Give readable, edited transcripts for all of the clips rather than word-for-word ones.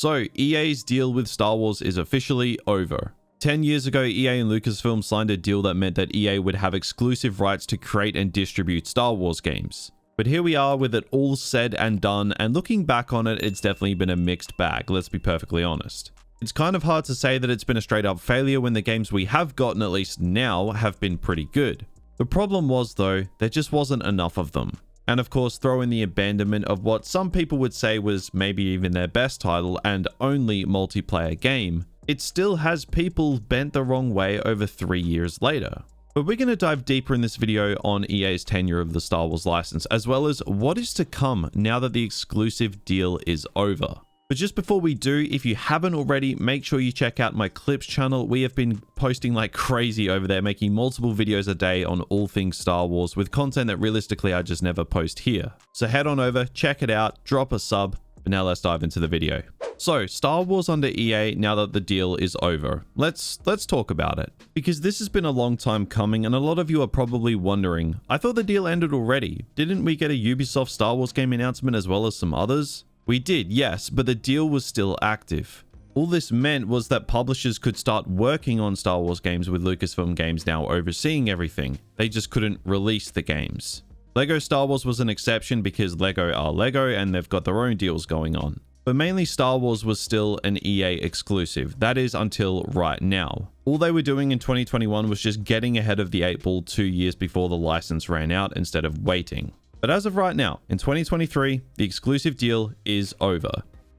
So, EA's deal with Star Wars is officially over. 10 years ago, EA and Lucasfilm signed a deal that meant that EA would have exclusive rights to create and distribute Star Wars games. But here we are with it all said and done, and looking back on it, it's definitely been a mixed bag, let's be perfectly honest. It's kind of hard to say that it's been a straight up failure when the games we have gotten, at least now, have been pretty good. The problem was though, there just wasn't enough of them. And of course, throw in the abandonment of what some people would say was maybe even their best title and only multiplayer game, it still has people bent the wrong way over 3 years later. But we're going to dive deeper in this video on EA's tenure of the Star Wars license, as well as what is to come now that the exclusive deal is over. But just before we do, if you haven't already, make sure you check out my clips channel. We have been posting like crazy over there, making multiple videos a day on all things Star Wars with content that realistically I just never post here. So head on over, check it out, drop a sub, but now let's dive into the video. So Star Wars under EA now that the deal is over. Let's talk about it, because this has been a long time coming and a lot of you are probably wondering, I thought the deal ended already. Didn't we get a Ubisoft Star Wars game announcement as well as some others? We did, yes, but the deal was still active. All this meant was that publishers could start working on Star Wars games with Lucasfilm Games now overseeing everything. They just couldn't release the games. Lego Star Wars was an exception because Lego are Lego and they've got their own deals going on. But mainly Star Wars was still an EA exclusive, that is until right now. All they were doing in 2021 was just getting ahead of the 8 ball 2 years before the license ran out instead of waiting. But as of right now, in 2023, the exclusive deal is over.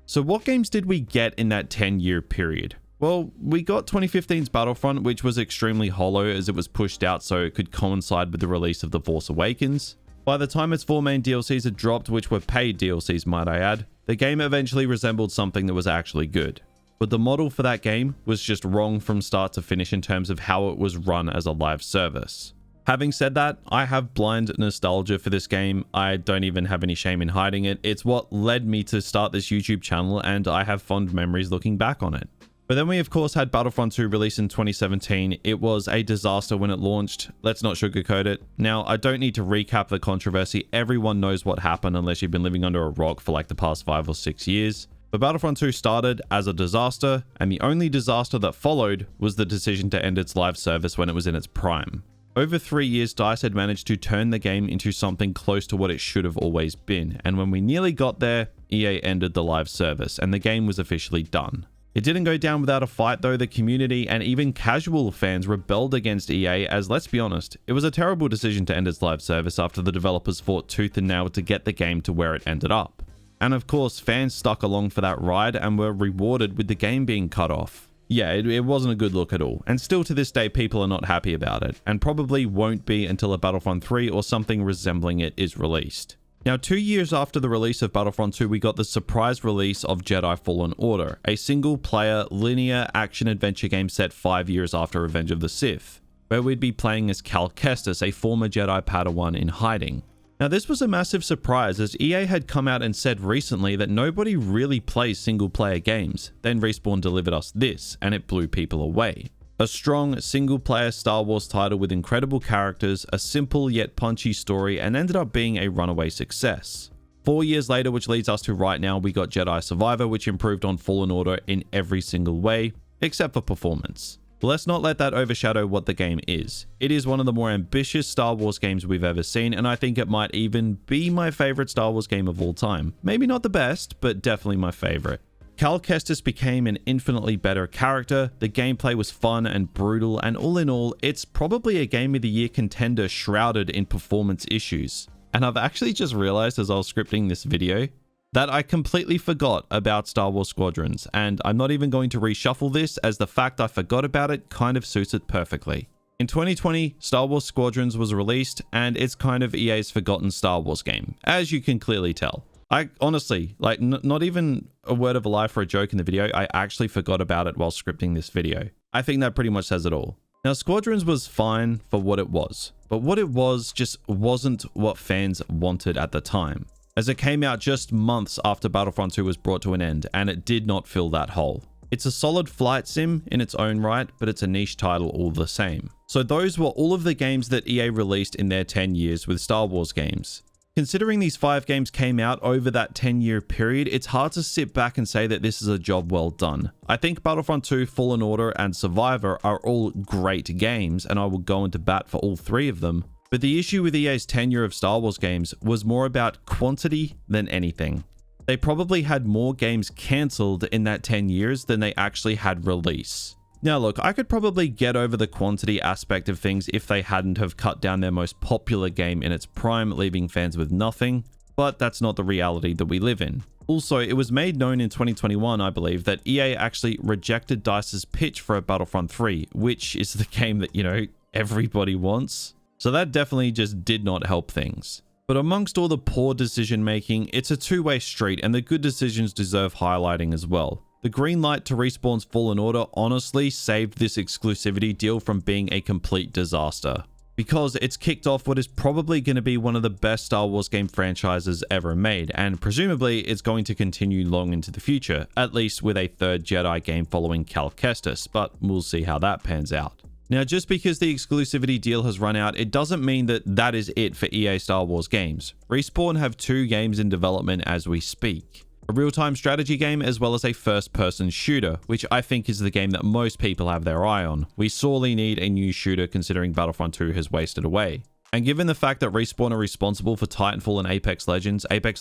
So what games did we get in that 10-year period? Well, we got 2015's Battlefront, which was extremely hollow as it was pushed out so it could coincide with the release of The Force Awakens. By the time its 4 main DLCs had dropped, which were paid DLCs might I add, the game eventually resembled something that was actually good. But the model for that game was just wrong from start to finish in terms of how it was run as a live service. Having said that, I have blind nostalgia for this game. I don't even have any shame in hiding it. It's what led me to start this YouTube channel and I have fond memories looking back on it. But then we of course had Battlefront 2 released in 2017. It was a disaster when it launched. Let's not sugarcoat it. Now, I don't need to recap the controversy. Everyone knows what happened unless you've been living under a rock for like the past 5 or 6 years. But Battlefront 2 started as a disaster, and the only disaster that followed was the decision to end its live service when it was in its prime. Over 3 years, DICE had managed to turn the game into something close to what it should have always been, and when we nearly got there, EA ended the live service, and the game was officially done. It didn't go down without a fight though. The community and even casual fans rebelled against EA as, let's be honest, it was a terrible decision to end its live service after the developers fought tooth and nail to get the game to where it ended up. And of course, fans stuck along for that ride and were rewarded with the game being cut off. Yeah, it wasn't a good look at all, and still to this day people are not happy about it, and probably won't be until a Battlefront 3 or something resembling it is released. Now, 2 years after the release of Battlefront 2, we got the surprise release of Jedi Fallen Order, a single-player, linear action-adventure game set 5 years after Revenge of the Sith, where we'd be playing as Cal Kestis, a former Jedi Padawan in hiding. Now, this was a massive surprise as EA had come out and said recently that nobody really plays single-player games. Then Respawn delivered us this, and it blew people away. A strong, single-player Star Wars title with incredible characters, a simple yet punchy story, and ended up being a runaway success. 4 years later, which leads us to right now, we got Jedi Survivor, which improved on Fallen Order in every single way, except for performance. But let's not let that overshadow what the game is. It is one of the more ambitious Star Wars games we've ever seen, and I think it might even be my favorite Star Wars game of all time. Maybe not the best, but definitely my favorite. Cal Kestis became an infinitely better character, the gameplay was fun and brutal, and all in all, it's probably a Game of the Year contender shrouded in performance issues. And I've actually just realized as I was scripting this video, that I completely forgot about Star Wars Squadrons, and I'm not even going to reshuffle this as the fact I forgot about it kind of suits it perfectly. In 2020, Star Wars Squadrons was released, and it's kind of EA's forgotten Star Wars game, as you can clearly tell. I honestly, like, not even a word of a lie for a joke in the video, I actually forgot about it while scripting this video. I think that pretty much says it all. Now, Squadrons was fine for what it was, but what it was just wasn't what fans wanted at the time, as it came out just months after Battlefront 2 was brought to an end, and it did not fill that hole. It's a solid flight sim in its own right, but it's a niche title all the same. So those were all of the games that EA released in their 10 years with Star Wars games. Considering these 5 games came out over that 10-year period, it's hard to sit back and say that this is a job well done. I think Battlefront 2, Fallen Order, and Survivor are all great games, and I will go into bat for all 3 of them. But the issue with EA's tenure of Star Wars games was more about quantity than anything. They probably had more games cancelled in that 10 years than they actually had release. Now look, I could probably get over the quantity aspect of things if they hadn't have cut down their most popular game in its prime, leaving fans with nothing, but that's not the reality that we live in. Also, it was made known in 2021, I believe, that EA actually rejected DICE's pitch for a Battlefront 3, which is the game that, everybody wants. So that definitely just did not help things. But amongst all the poor decision making, it's a two-way street, and the good decisions deserve highlighting as well. The green light to Respawn's Fallen Order honestly saved this exclusivity deal from being a complete disaster, because it's kicked off what is probably going to be one of the best Star Wars game franchises ever made, and presumably it's going to continue long into the future, at least with a 3rd Jedi game following Cal Kestis, but we'll see how that pans out. Now, just because the exclusivity deal has run out, it doesn't mean that that is it for EA Star Wars games. Respawn have 2 games in development as we speak. A real-time strategy game as well as a first-person shooter, which I think is the game that most people have their eye on. We sorely need a new shooter considering Battlefront 2 has wasted away. And given the fact that Respawn are responsible for Titanfall and Apex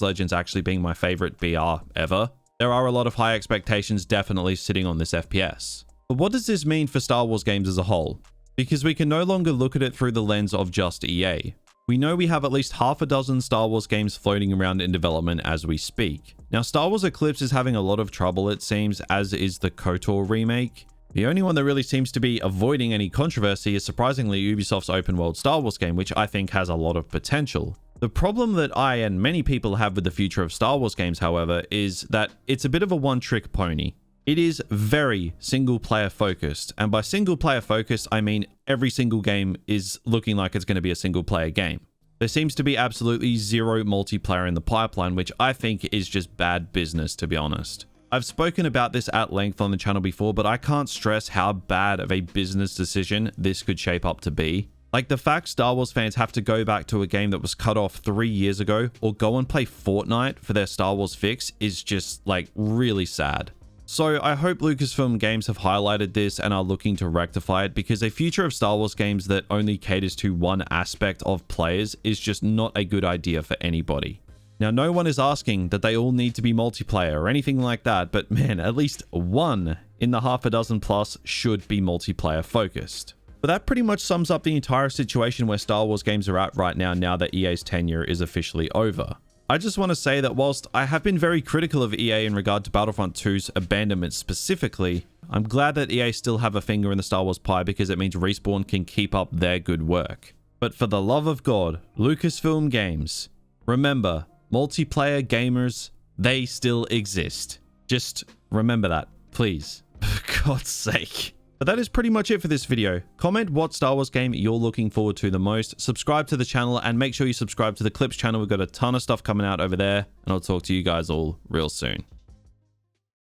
Legends actually being my favorite BR ever, there are a lot of high expectations definitely sitting on this FPS. But what does this mean for Star Wars games as a whole? Because we can no longer look at it through the lens of just EA. We know we have at least half a dozen Star Wars games floating around in development as we speak. Now, Star Wars Eclipse is having a lot of trouble, it seems, as is the KOTOR remake. The only one that really seems to be avoiding any controversy is surprisingly Ubisoft's open world Star Wars game, which I think has a lot of potential. The problem that I and many people have with the future of Star Wars games, however, is that it's a bit of a one-trick pony. It is very single-player focused, and by single-player focused, I mean every single game is looking like it's going to be a single-player game. There seems to be absolutely zero multiplayer in the pipeline, which I think is just bad business, to be honest. I've spoken about this at length on the channel before, but I can't stress how bad of a business decision this could shape up to be. Like, the fact Star Wars fans have to go back to a game that was cut off 3 years ago, or go and play Fortnite for their Star Wars fix is just, really sad. So I hope Lucasfilm Games have highlighted this and are looking to rectify it, because a future of Star Wars games that only caters to one aspect of players is just not a good idea for anybody. Now, no one is asking that they all need to be multiplayer or anything like that, but man, at least one in the half a dozen plus should be multiplayer focused. But that pretty much sums up the entire situation where Star Wars games are at right now that EA's tenure is officially over. I just want to say that whilst I have been very critical of EA in regard to Battlefront 2's abandonment specifically, I'm glad that EA still have a finger in the Star Wars pie, because it means Respawn can keep up their good work. But for the love of God, Lucasfilm Games, remember, multiplayer gamers, they still exist. Just remember that, please. For God's sake. But that is pretty much it for this video. Comment what Star Wars game you're looking forward to the most, subscribe to the channel, and make sure you subscribe to the Clips channel. We've got a ton of stuff coming out over there, and I'll talk to you guys all real soon.